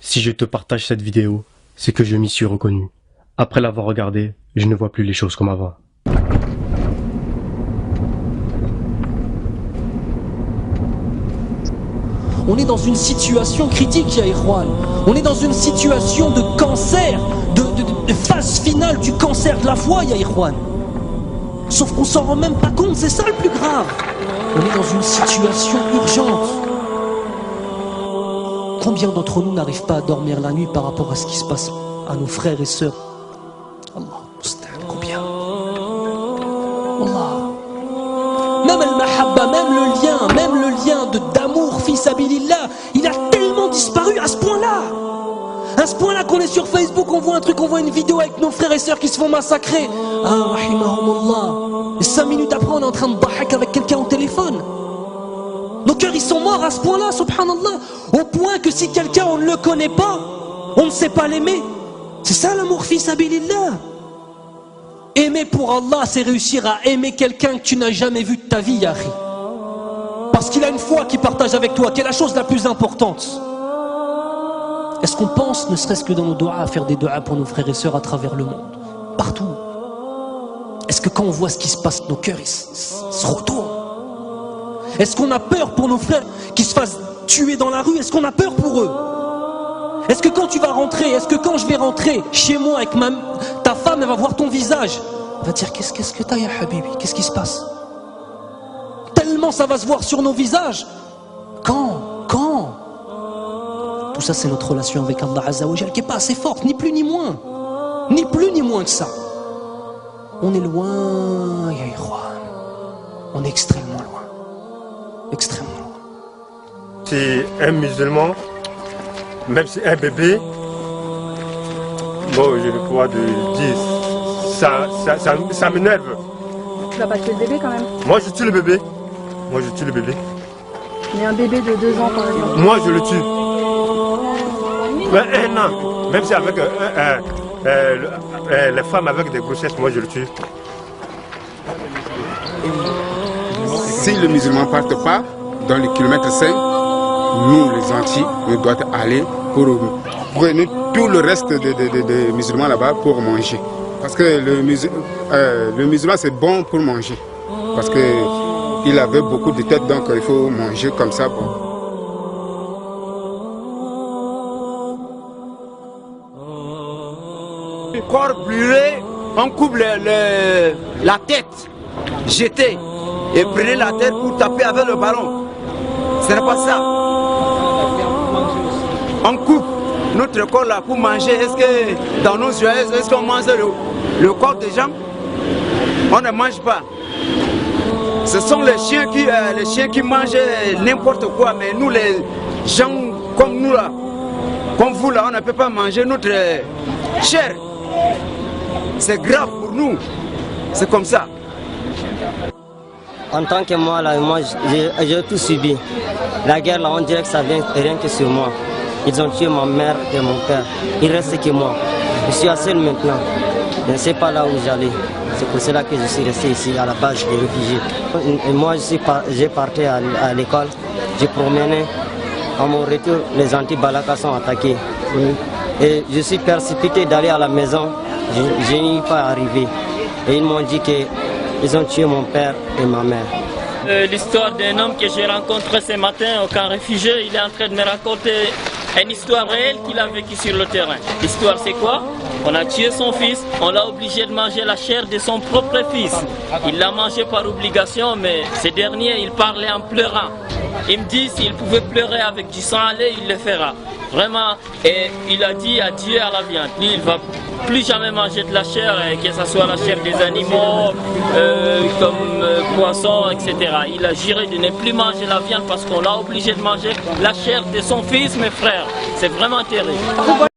Si je te partage cette vidéo, c'est que je m'y suis reconnu. Après l'avoir regardée, je ne vois plus les choses comme avant. On est dans une situation critique, ya Ikhwan. On est dans une situation de cancer, de phase finale du cancer de la foi, ya Ikhwan. Sauf qu'on s'en rend même pas compte, c'est ça le plus grave. On est dans une situation urgente. Combien d'entre nous n'arrivent pas à dormir la nuit par rapport à ce qui se passe à nos frères et sœurs? Allah, combien? Allah. Même al-mahabba, même le lien d'amour, fils abilillah, il a tellement disparu à ce point-là. À ce point-là qu'on est sur Facebook, on voit un truc, on voit une vidéo avec nos frères et sœurs qui se font massacrer. Ah, rahimahumullah. Et 5 minutes après, on est en train de bahak avec quelqu'un au téléphone. Nos cœurs, ils sont morts à ce point-là, subhanallah. Au point que si quelqu'un, on ne le connaît pas, on ne sait pas l'aimer. C'est ça l'amour, fils abilillah. Aimer pour Allah, c'est réussir à aimer quelqu'un que tu n'as jamais vu de ta vie, Yahri. Parce qu'il a une foi qu'il partage avec toi, qui est la chose la plus importante. Est-ce qu'on pense, ne serait-ce que dans nos doigts, à faire des doigts pour nos frères et sœurs à travers le monde? Partout. Est-ce que quand on voit ce qui se passe, nos cœurs ils se retournent? Est-ce qu'on a peur pour nos frères qui se fassent tuer dans la rue? Est-ce qu'on a peur pour eux? Est-ce que quand tu vas rentrer, est-ce que quand je vais rentrer chez moi avec ta femme, elle va voir ton visage, elle va dire qu'est-ce que t'as, ya Habibi? Qu'est-ce qui se passe? Tellement ça va se voir sur nos visages. Quand tout ça, c'est notre relation avec Allah Azza wa Jal qui n'est pas assez forte, ni plus ni moins. Ni plus ni moins que ça. On est loin, ya Ikhwan. On est extrêmement loin. Extrêmement loin. Si un musulman, même si un bébé, bon, je vais pouvoir te dire, ça m'énerve. Tu vas pas tuer le bébé quand même? Moi, je tue le bébé. Mais un bébé de 2 ans, par exemple. Moi, je le tue. Mais 1 an, même si avec les femmes avec des grossesses, moi, je le tue. Si le musulman ne parte pas dans le kilomètre 5, nous, les Antilles, nous devons aller pour prendre tout le reste des musulmans là-bas pour manger. Parce que le musulman, c'est bon pour manger. Parce qu'il avait beaucoup de têtes, donc il faut manger comme ça. Bon. Le corps brûlé, on coupe la tête, jeter et prenez la tête pour taper avec le ballon. Ce n'est pas ça. On coupe notre corps là pour manger. Est-ce que dans nos yeux, est-ce qu'on mange le corps des gens? On ne mange pas. Ce sont les chiens qui mangent n'importe quoi, mais nous les gens comme nous là, comme vous là, on ne peut pas manger notre chair. C'est grave pour nous. C'est comme ça. En tant que moi, là, j'ai tout subi. La guerre, là, on dirait que ça vient rien que sur moi. Ils ont tué ma mère et mon père. Il reste que moi. Je suis seul maintenant. Je ne sais pas là où j'allais. C'est pour cela que je suis resté ici, à la base des réfugiés. Et moi, j'ai parti à l'école. J'ai promené. À mon retour, les anti-Balaka sont attaqués. Et je suis précipité d'aller à la maison. Je n'y suis pas arrivé. Et ils m'ont dit qu'ils ont tué mon père et ma mère. L'histoire d'un homme que j'ai rencontré ce matin au camp réfugié, il est en train de me raconter une histoire réelle qu'il a vécue sur le terrain. L'histoire c'est quoi? On a tué son fils, on l'a obligé de manger la chair de son propre fils. Il l'a mangé par obligation, mais ce dernier, il parlait en pleurant. Il me dit s'il pouvait pleurer avec du sang à lait, il le fera. Vraiment, et il a dit adieu à la viande. Lui, il ne va plus jamais manger de la chair, que ce soit la chair des animaux, comme poissons, etc. Il a juré de ne plus manger la viande parce qu'on l'a obligé de manger la chair de son fils, mes frères. C'est vraiment terrible.